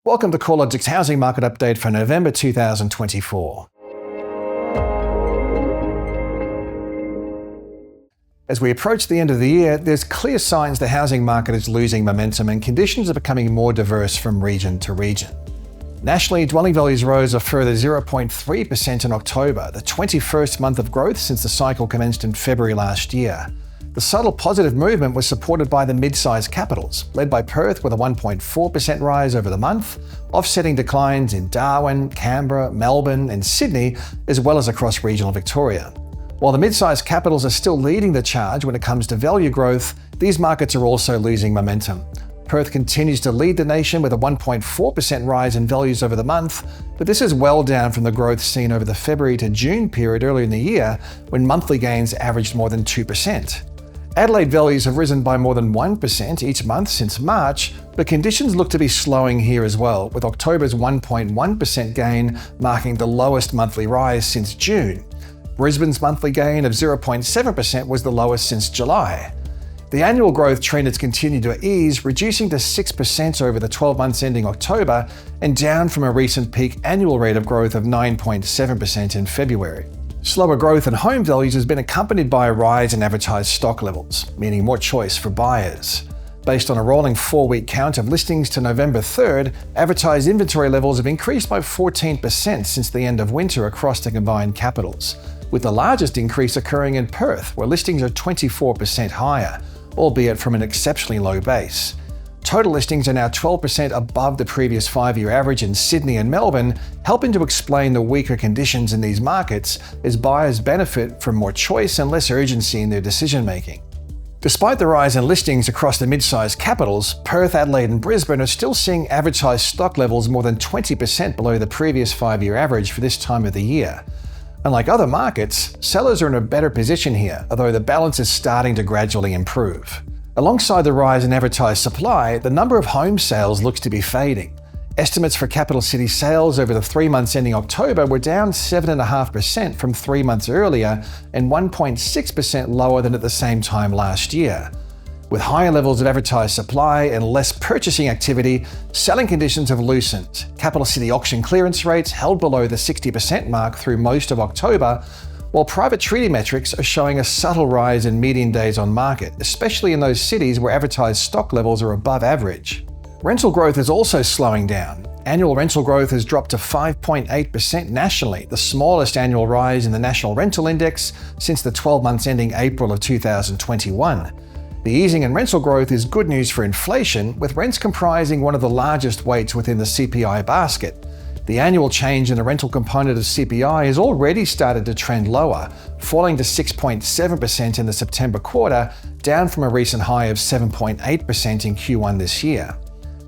Welcome to CoreLogic's housing market update for November 2024. As we approach the end of the year, there's clear signs the housing market is losing momentum and conditions are becoming more diverse from region to region. Nationally, dwelling values rose a further 0.3% in October, the 21st month of growth since the cycle commenced in February last year. The subtle positive movement was supported by the mid-sized capitals, led by Perth with a 1.4% rise over the month, offsetting declines in Darwin, Canberra, Melbourne and Sydney, as well as across regional Victoria. While the mid-sized capitals are still leading the charge when it comes to value growth, these markets are also losing momentum. Perth continues to lead the nation with a 1.4% rise in values over the month, but this is well down from the growth seen over the February to June period earlier in the year, when monthly gains averaged more than 2%. Adelaide values have risen by more than 1% each month since March, but conditions look to be slowing here as well, with October's 1.1% gain marking the lowest monthly rise since June. Brisbane's monthly gain of 0.7% was the lowest since July. The annual growth trend has continued to ease, reducing to 6% over the 12 months ending October and down from a recent peak annual rate of growth of 9.7% in February. Slower growth in home values has been accompanied by a rise in advertised stock levels, meaning more choice for buyers. Based on a rolling 4-week count of listings to November 3rd, advertised inventory levels have increased by 14% since the end of winter across the combined capitals, with the largest increase occurring in Perth, where listings are 24% higher, albeit from an exceptionally low base. Total listings are now 12% above the previous 5-year average in Sydney and Melbourne, helping to explain the weaker conditions in these markets as buyers benefit from more choice and less urgency in their decision-making. Despite the rise in listings across the mid-sized capitals, Perth, Adelaide and Brisbane are still seeing advertised stock levels more than 20% below the previous 5-year average for this time of the year. Unlike other markets, sellers are in a better position here, although the balance is starting to gradually improve. Alongside the rise in advertised supply, the number of home sales looks to be fading. Estimates for capital city sales over the 3 months ending October were down 7.5% from 3 months earlier and 1.6% lower than at the same time last year. With higher levels of advertised supply and less purchasing activity, selling conditions have loosened. Capital city auction clearance rates held below the 60% mark through most of October, while private treaty metrics are showing a subtle rise in median days on market, especially in those cities where advertised stock levels are above average. Rental growth is also slowing down. Annual rental growth has dropped to 5.8% nationally, the smallest annual rise in the National Rental Index since the 12 months ending April of 2021. The easing in rental growth is good news for inflation, with rents comprising one of the largest weights within the CPI basket. The annual change in the rental component of CPI has already started to trend lower, falling to 6.7% in the September quarter, down from a recent high of 7.8% in Q1 this year.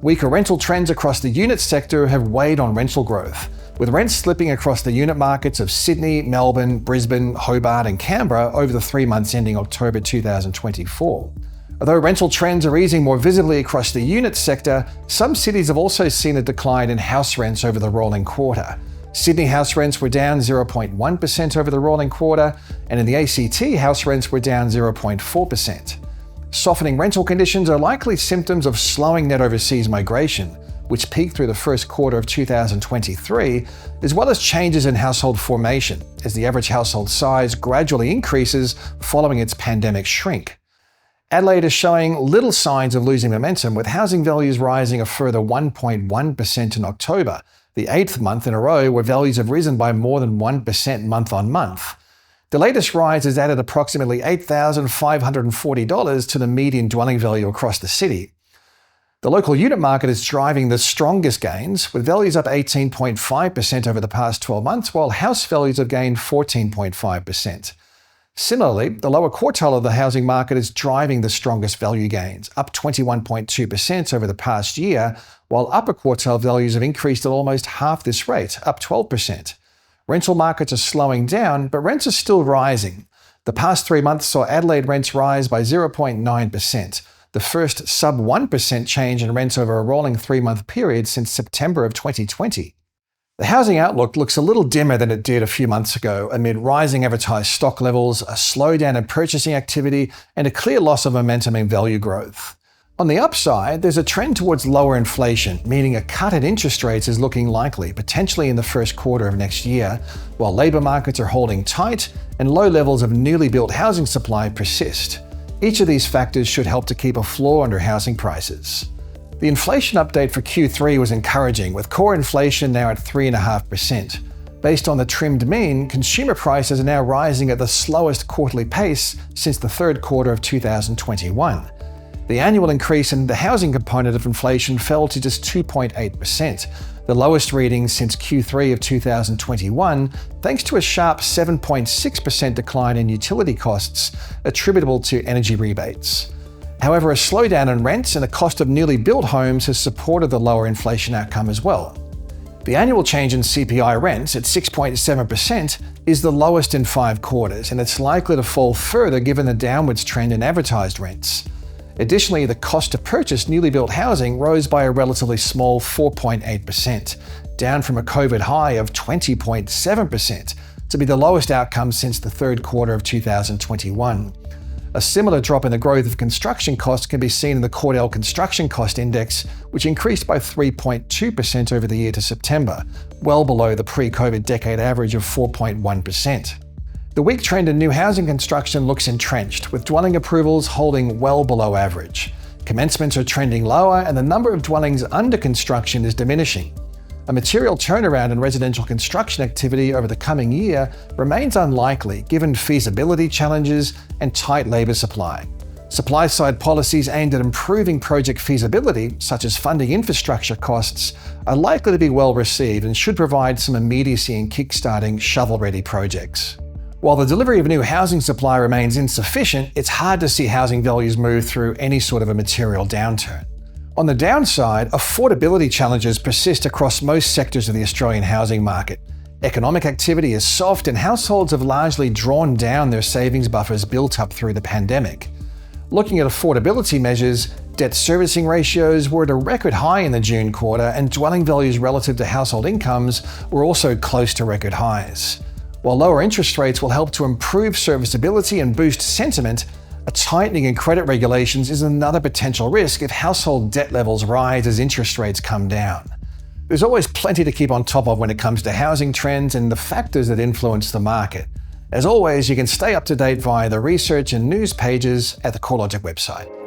Weaker rental trends across the unit sector have weighed on rental growth, with rents slipping across the unit markets of Sydney, Melbourne, Brisbane, Hobart and Canberra over the 3 months ending October 2024. Although rental trends are easing more visibly across the unit sector, some cities have also seen a decline in house rents over the rolling quarter. Sydney house rents were down 0.1% over the rolling quarter, and in the ACT, house rents were down 0.4%. Softening rental conditions are likely symptoms of slowing net overseas migration, which peaked through the first quarter of 2023, as well as changes in household formation, as the average household size gradually increases following its pandemic shrink. Adelaide is showing little signs of losing momentum, with housing values rising a further 1.1% in October, the 8th month in a row where values have risen by more than 1% month on month. The latest rise has added approximately $8,540 to the median dwelling value across the city. The local unit market is driving the strongest gains, with values up 18.5% over the past 12 months, while house values have gained 14.5%. Similarly, the lower quartile of the housing market is driving the strongest value gains, up 21.2% over the past year, while upper quartile values have increased at almost half this rate, up 12%. Rental markets are slowing down, but rents are still rising. The past 3 months saw Adelaide rents rise by 0.9%, the first sub-1% change in rents over a rolling 3-month period since September of 2020. The housing outlook looks a little dimmer than it did a few months ago amid rising advertised stock levels, a slowdown in purchasing activity, and a clear loss of momentum in value growth. On the upside, there's a trend towards lower inflation, meaning a cut in interest rates is looking likely, potentially in the first quarter of next year, while labour markets are holding tight and low levels of newly built housing supply persist. Each of these factors should help to keep a floor under housing prices. The inflation update for Q3 was encouraging, with core inflation now at 3.5%. Based on the trimmed mean, consumer prices are now rising at the slowest quarterly pace since the third quarter of 2021. The annual increase in the housing component of inflation fell to just 2.8%, the lowest reading since Q3 of 2021, thanks to a sharp 7.6% decline in utility costs attributable to energy rebates. However, a slowdown in rents and the cost of newly built homes has supported the lower inflation outcome as well. The annual change in CPI rents at 6.7% is the lowest in 5 quarters, and it's likely to fall further given the downwards trend in advertised rents. Additionally, the cost to purchase newly built housing rose by a relatively small 4.8%, down from a COVID high of 20.7%, to be the lowest outcome since the third quarter of 2021. A similar drop in the growth of construction costs can be seen in the Cordell Construction Cost Index, which increased by 3.2% over the year to September, well below the pre-COVID decade average of 4.1%. The weak trend in new housing construction looks entrenched, with dwelling approvals holding well below average. Commencements are trending lower and the number of dwellings under construction is diminishing. A material turnaround in residential construction activity over the coming year remains unlikely given feasibility challenges and tight labour supply. Supply-side policies aimed at improving project feasibility, such as funding infrastructure costs, are likely to be well received and should provide some immediacy in kickstarting shovel-ready projects. While the delivery of new housing supply remains insufficient, it's hard to see housing values move through any sort of a material downturn. On the downside, affordability challenges persist across most sectors of the Australian housing market. Economic activity is soft and households have largely drawn down their savings buffers built up through the pandemic. Looking at affordability measures, debt servicing ratios were at a record high in the June quarter, and dwelling values relative to household incomes were also close to record highs. While lower interest rates will help to improve serviceability and boost sentiment, a tightening in credit regulations is another potential risk if household debt levels rise as interest rates come down. There's always plenty to keep on top of when it comes to housing trends and the factors that influence the market. As always, you can stay up to date via the research and news pages at the CoreLogic website.